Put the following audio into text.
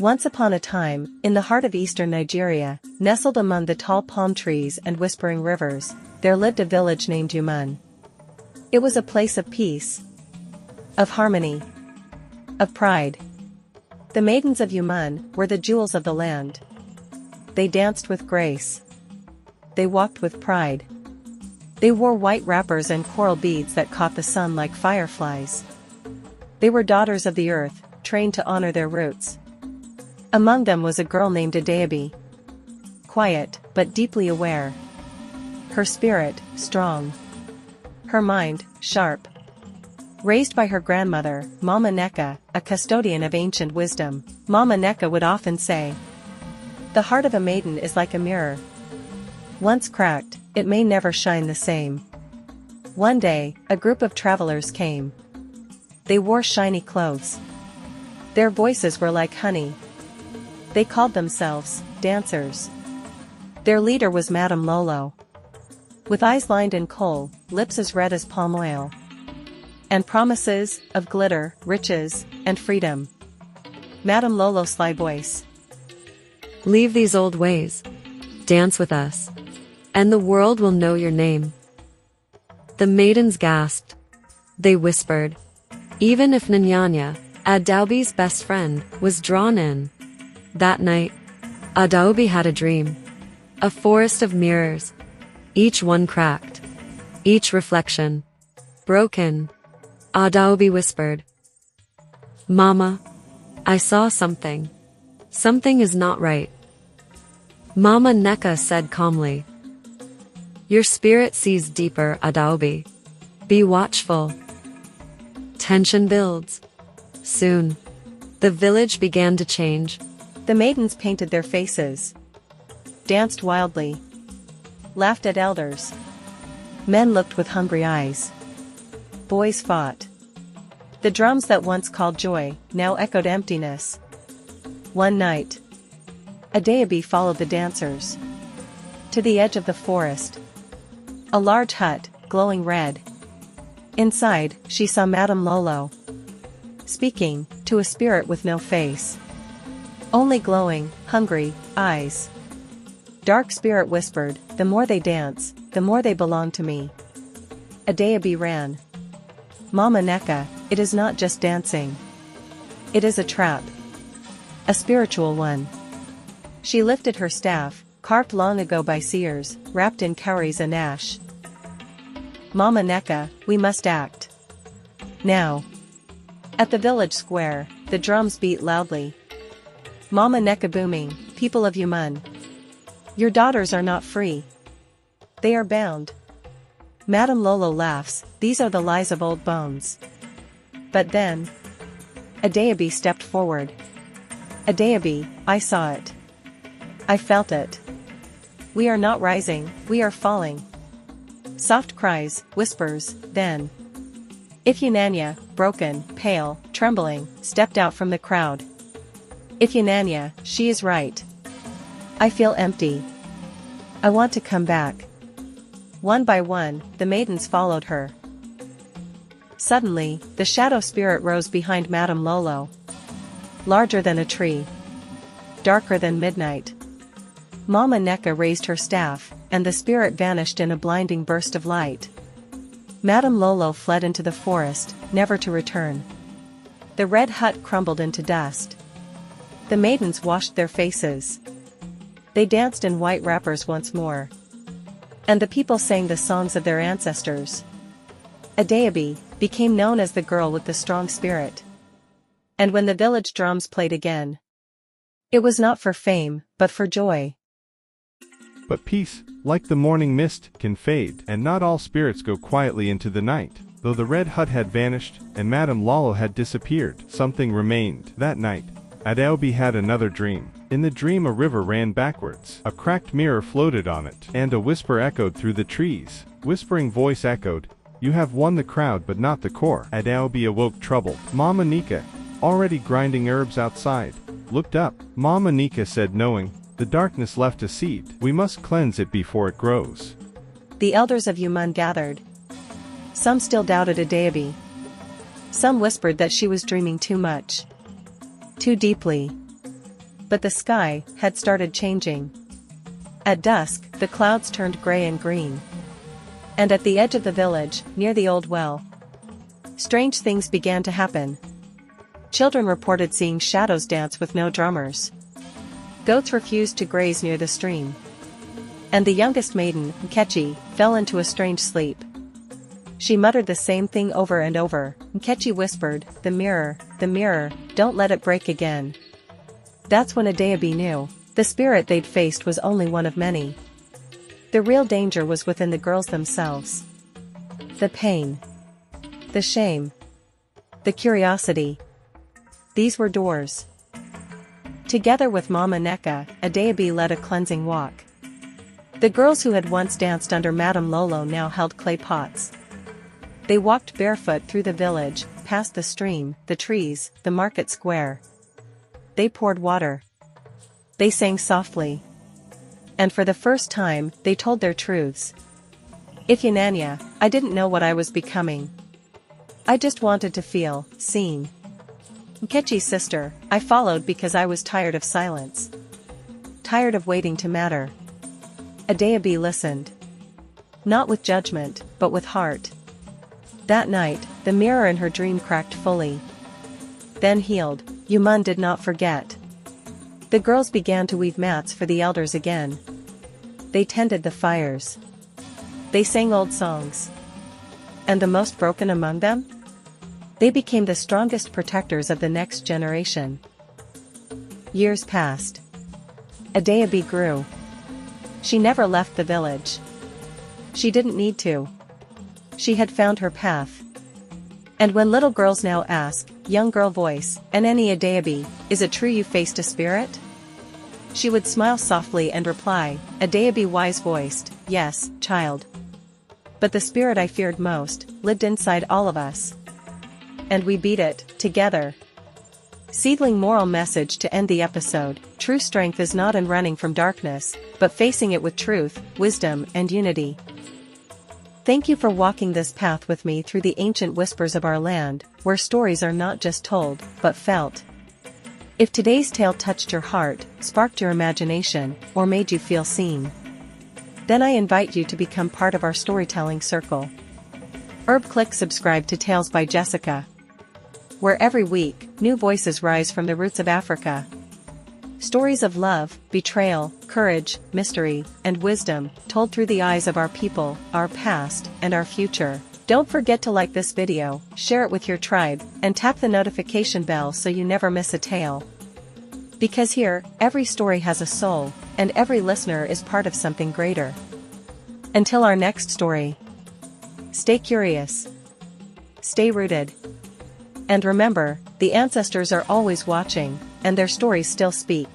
Once upon a time, in the heart of eastern Nigeria, nestled among the tall palm trees and whispering rivers, there lived a village named Umunne. It was a place of peace, of harmony, of pride. The maidens of Umunne were the jewels of the land. They danced with grace. They walked with pride. They wore white wrappers and coral beads that caught the sun like fireflies. They were daughters of the earth, trained to honor their roots. Among them was a girl named Adaobi. Quiet, but deeply aware. Her spirit, strong. Her mind, sharp. Raised by her grandmother, Mama Nneka, a custodian of ancient wisdom, Mama Nneka would often say, "The heart of a maiden is like a mirror. Once cracked, it may never shine the same." One day, a group of travelers came. They wore shiny clothes. Their voices were like honey. They called themselves dancers. Their leader was Madame Lolo. With eyes lined in kohl, lips as red as palm oil, and promises of glitter, riches, and freedom. Madame Lolo's sly voice. "Leave these old ways. Dance with us, and the world will know your name." The maidens gasped. They whispered. Even if Nneka, Adaobi's best friend, was drawn in. That night, Adaobi had a dream. A forest of mirrors. Each one cracked. Each reflection broken. Adaobi whispered, "Mama, I saw something. Something is not right." Mama Nneka said calmly, "Your spirit sees deeper, Adaobi. Be watchful." Tension builds. Soon, the village began to change. The maidens painted their faces, danced wildly, laughed at elders. Men looked with hungry eyes. Boys fought. The drums that once called joy, now echoed emptiness. One night, Adaobi followed the dancers to the edge of the forest. A large hut, glowing red. Inside, she saw Madame Lolo, speaking to a spirit with no face. Only glowing, hungry eyes. Dark spirit whispered, "The more they dance, the more they belong to me." Adaobi ran. "Mama Nneka, it is not just dancing. It is a trap. A spiritual one." She lifted her staff, carved long ago by seers, wrapped in cowries and ash. "Mama Nneka, we must act. Now." At the village square, the drums beat loudly. Mama Nneka booming, "People of Umunne, your daughters are not free. They are bound." Madame Lolo laughs, "These are the lies of old bones." But then, Adaobi stepped forward. "Adaobi, I saw it. I felt it. We are not rising, we are falling." Soft cries, whispers, then. Nneka, broken, pale, trembling, stepped out from the crowd. "Nneka, she is right. I feel empty. I want to come back." One by one, the maidens followed her. Suddenly, the shadow spirit rose behind Madame Lolo. Larger than a tree. Darker than midnight. Mama Nneka raised her staff, and the spirit vanished in a blinding burst of light. Madame Lolo fled into the forest, never to return. The red hut crumbled into dust. The maidens washed their faces. They danced in white wrappers once more. And the people sang the songs of their ancestors. Adaobi became known as the girl with the strong spirit. And when the village drums played again, it was not for fame, but for joy. But peace, like the morning mist, can fade, and not all spirits go quietly into the night. Though the red hut had vanished, and Madame Lolo had disappeared, something remained. That night, Adaobi had another dream. In the dream a river ran backwards, a cracked mirror floated on it, and a whisper echoed through the trees. Whispering voice echoed, "You have won the crowd but not the core." Adaobi awoke troubled. Mama Nneka, already grinding herbs outside, looked up. Mama Nneka said knowing, "The darkness left a seed. We must cleanse it before it grows." The elders of Umunne gathered. Some still doubted Adaobi. Some whispered that she was dreaming too much. Too deeply. But the sky had started changing. At dusk, the clouds turned gray and green. And at the edge of the village, near the old well, strange things began to happen. Children reported seeing shadows dance with no drummers. Goats refused to graze near the stream. And the youngest maiden, Nneka, fell into a strange sleep. She muttered the same thing over and over. Nneka whispered, the mirror, don't let it break again." That's when Adaobi knew. The spirit they'd faced was only one of many. The real danger was within the girls themselves. The pain. The shame. The curiosity. These were doors. Together with Mama Nneka, Adaobi led a cleansing walk. The girls who had once danced under Madame Lolo now held clay pots. They walked barefoot through the village, past the stream, the trees, the market square. They poured water. They sang softly. And for the first time, they told their truths. Ifyananya, I didn't know what I was becoming. I just wanted to feel seen. Nkechi's sister, I followed because I was tired of silence. Tired of waiting to matter. Adaobi listened. Not with judgment, but with heart. That night, the mirror in her dream cracked fully. Then healed, Umunne did not forget. The girls began to weave mats for the elders again. They tended the fires. They sang old songs. And the most broken among them? They became the strongest protectors of the next generation. Years passed. Adaobi grew. She never left the village. She didn't need to. She had found her path. And when little girls now ask, young girl voice, Aneni Adaobi, is it true you faced a spirit? She would smile softly and reply, Adaobi wise-voiced, yes, child. But the spirit I feared most, lived inside all of us. And we beat it, together. Seedling moral message to end the episode, true strength is not in running from darkness, but facing it with truth, wisdom and unity. Thank you for walking this path with me through the ancient whispers of our land, where stories are not just told, but felt. If today's tale touched your heart, sparked your imagination, or made you feel seen, then I invite you to become part of our storytelling circle. Click subscribe to Tales by Jessica, where every week, new voices rise from the roots of Africa. Stories of love, betrayal, courage, mystery, and wisdom, told through the eyes of our people, our past, and our future. Don't forget to like this video, share it with your tribe, and tap the notification bell so you never miss a tale. Because here, every story has a soul, and every listener is part of something greater. Until our next story. Stay curious. Stay rooted. And remember, the ancestors are always watching, and their stories still speak.